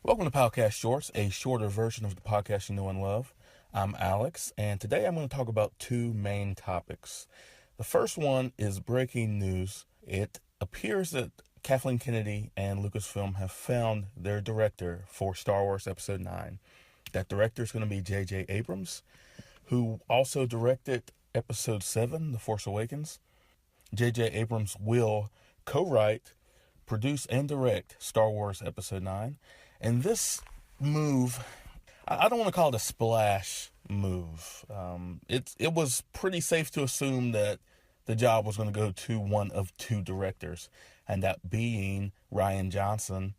Welcome to Podcast Shorts, a shorter version of the podcast you know and love. I'm Alex, and today I'm going to talk about two main topics. The first one is breaking news. It appears that Kathleen Kennedy and Lucasfilm have found their director for Star Wars Episode 9. That director is going to be J.J. Abrams, who also directed Episode 7, The Force Awakens. J.J. Abrams will co-write, produce, and direct Star Wars Episode 9. And this move, I don't want to call it a splash move. It was pretty safe to assume that the job was going to go to one of two directors, and that being Rian Johnson,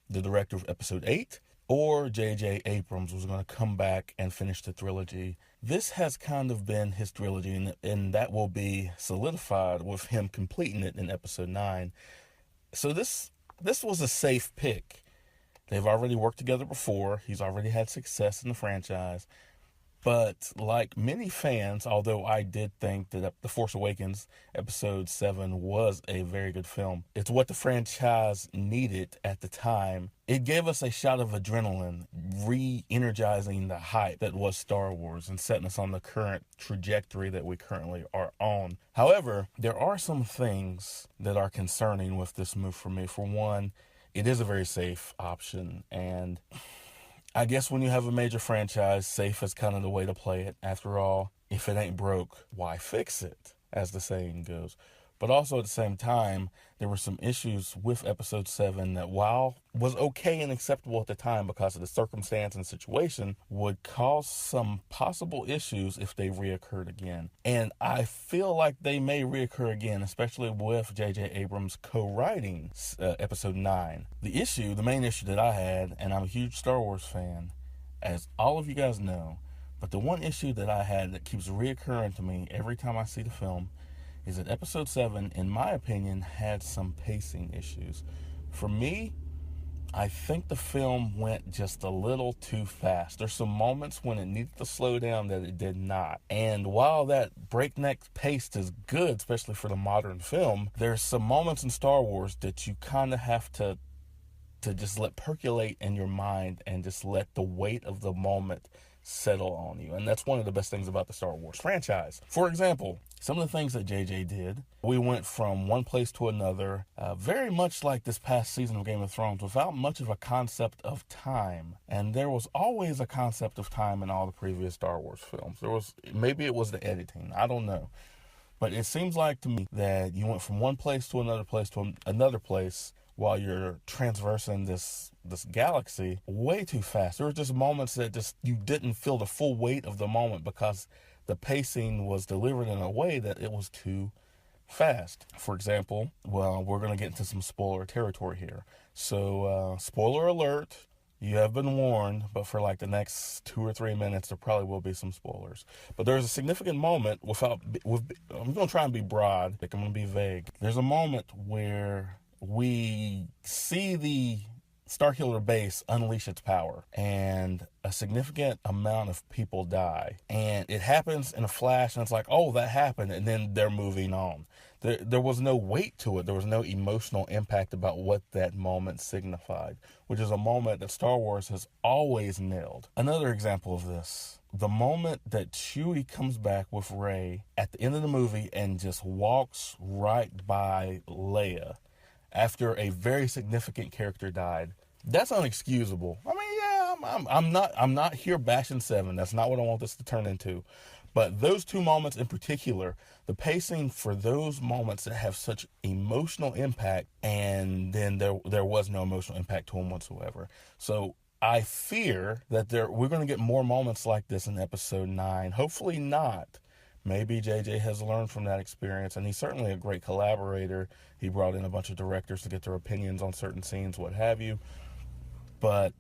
the director of Episode 8, or J.J. Abrams was going to come back and finish the trilogy. This has kind of been his trilogy, and that will be solidified with him completing it in Episode 9. So this was a safe pick. They've already worked together before. He's already had success in the franchise. But like many fans, although I did think that The Force Awakens Episode 7 was a very good film, it's what the franchise needed at the time. It gave us a shot of adrenaline, re-energizing the hype that was Star Wars and setting us on the current trajectory that we currently are on. However, there are some things that are concerning with this move for me. For one, it is a very safe option, and I guess when you have a major franchise, safe is kind of the way to play it. After all, if it ain't broke, why fix it, as the saying goes. But also at the same time, there were some issues with Episode 7 that, while was okay and acceptable at the time because of the circumstance and situation, would cause some possible issues if they reoccurred again. And I feel like they may reoccur again, especially with J.J. Abrams co-writing Episode 9. The main issue that I had, and I'm a huge Star Wars fan, as all of you guys know, but the one issue that I had that keeps reoccurring to me every time I see the film is that Episode 7, in my opinion, had some pacing issues. For me, I think the film went just a little too fast. There's some moments when it needed to slow down that it did not. And while that breakneck pace is good, especially for the modern film, there's some moments in Star Wars that you kind of have to just let percolate in your mind and just let the weight of the moment settle on you. And that's one of the best things about the Star Wars franchise. For example, some of the things that JJ did, we went from one place to another, very much like this past season of Game of Thrones, without much of a concept of time. And there was always a concept of time in all the previous Star Wars films. Maybe it was the editing, I don't know. But it seems like to me that you went from one place to another place while you're transversing this galaxy way too fast. There were just moments that just you didn't feel the full weight of the moment because the pacing was delivered in a way that it was too fast. For example, well, we're going to get into some spoiler territory here. So, spoiler alert, you have been warned, but for like the next 2 or 3 minutes, there probably will be some spoilers. But there's a significant moment I'm going to try and be broad, I'm going to be vague. There's a moment where we see the Starkiller base unleash its power, and a significant amount of people die. And it happens in a flash, and it's like, oh, that happened, and then they're moving on. There was no weight to it. There was no emotional impact about what that moment signified, which is a moment that Star Wars has always nailed. Another example of this, the moment that Chewie comes back with Rey at the end of the movie and just walks right by Leia after a very significant character died. That's unexcusable. I mean, yeah, I'm not here bashing 7. That's not what I want this to turn into. But those two moments in particular, the pacing for those moments that have such emotional impact, and then there was no emotional impact to them whatsoever. So I fear that we're going to get more moments like this in Episode 9. Hopefully not. Maybe JJ has learned from that experience, and he's certainly a great collaborator. He brought in a bunch of directors to get their opinions on certain scenes, what have you. But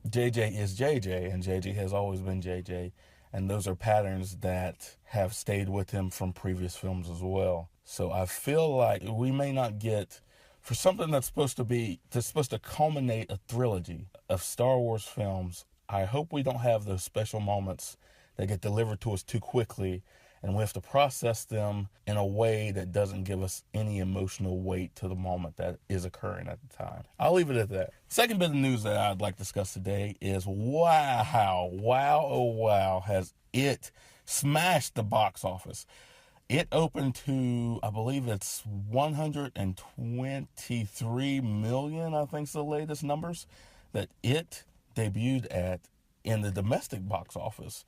JJ is JJ, and JJ has always been JJ, and those are patterns that have stayed with him from previous films as well. So I feel like we may not get, for something that's supposed to culminate a trilogy of Star Wars films, I hope we don't have those special moments that get delivered to us too quickly, and we have to process them in a way that doesn't give us any emotional weight to the moment that is occurring at the time. I'll leave it at that. Second bit of news that I'd like to discuss today is wow, has it smashed the box office. It opened to, I believe it's 123 million, I think is the latest numbers, that it debuted at in the domestic box office,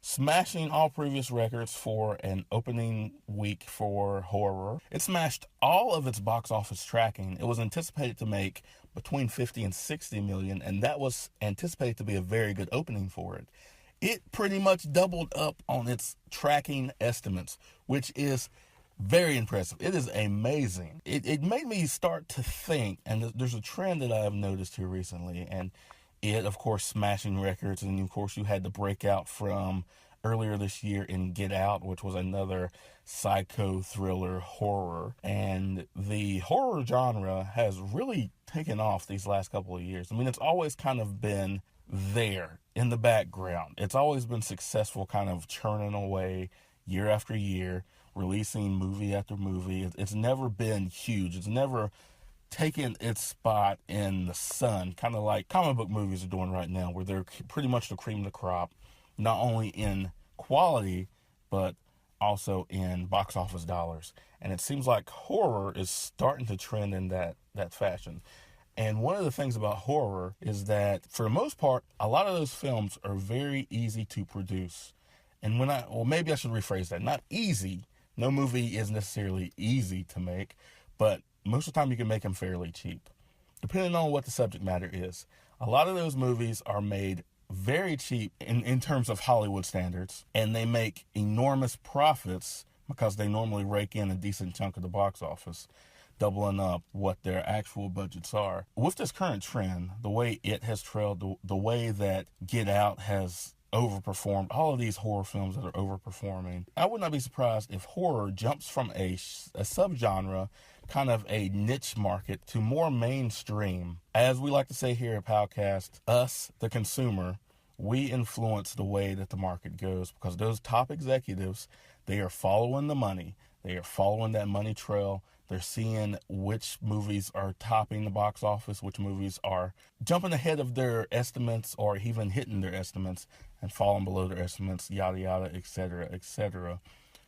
smashing all previous records for an opening week for horror. It smashed all of its box office tracking. It was anticipated to make between 50 and 60 million, and that was anticipated to be a very good opening for it. It pretty much doubled up on its tracking estimates, which is very impressive. It is amazing. It made me start to think, and there's a trend that I have noticed here recently, and it, of course, smashing records, and of course, you had the breakout from earlier this year in Get Out, which was another psycho thriller horror, and the horror genre has really taken off these last couple of years. I mean, it's always kind of been there in the background. It's always been successful, kind of churning away year after year, releasing movie after movie. It's never been huge. It's never taken its spot in the sun, kind of like comic book movies are doing right now, where they're pretty much the cream of the crop, not only in quality, but also in box office dollars. And it seems like horror is starting to trend in that fashion. And one of the things about horror is that, for the most part, a lot of those films are very easy to produce. And maybe I should rephrase that. Not easy. No movie is necessarily easy to make, but most of the time you can make them fairly cheap, depending on what the subject matter is. A lot of those movies are made very cheap in terms of Hollywood standards, and they make enormous profits because they normally rake in a decent chunk of the box office, doubling up what their actual budgets are. With this current trend, the way it has trailed, the way that Get Out has overperformed, all of these horror films that are overperforming, I would not be surprised if horror jumps from a subgenre, kind of a niche market, to more mainstream. As we like to say here at Powcast, us, the consumer, we influence the way that the market goes, because those top executives, they are following the money. They are following that money trail. They're seeing which movies are topping the box office, which movies are jumping ahead of their estimates or even hitting their estimates and falling below their estimates, yada, yada, etc., etc.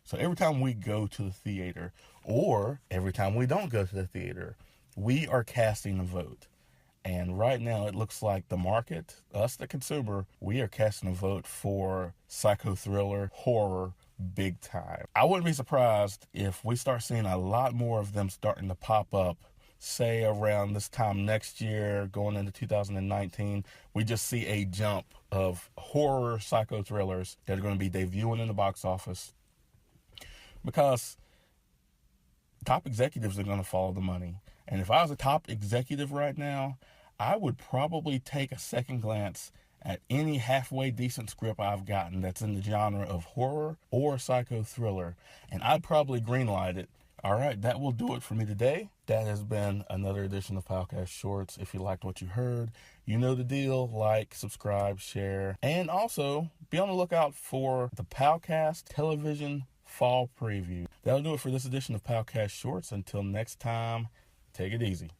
So every time we go to the theater, or every time we don't go to the theater, we are casting a vote. And right now it looks like the market, us the consumer, we are casting a vote for psycho thriller, horror, big time. I wouldn't be surprised if we start seeing a lot more of them starting to pop up, say around this time next year, going into 2019. We just see a jump of horror psycho thrillers that are going to be debuting in the box office, because top executives are going to follow the money. And if I was a top executive right now, I would probably take a second glance at any halfway decent script I've gotten that's in the genre of horror or psycho thriller, and I'd probably greenlight it. All right, that will do it for me today. That has been another edition of Powcast Shorts. If you liked what you heard, you know the deal. Like, subscribe, share, and also be on the lookout for the Powcast television fall preview. That'll do it for this edition of Powcast Shorts. Until next time, take it easy.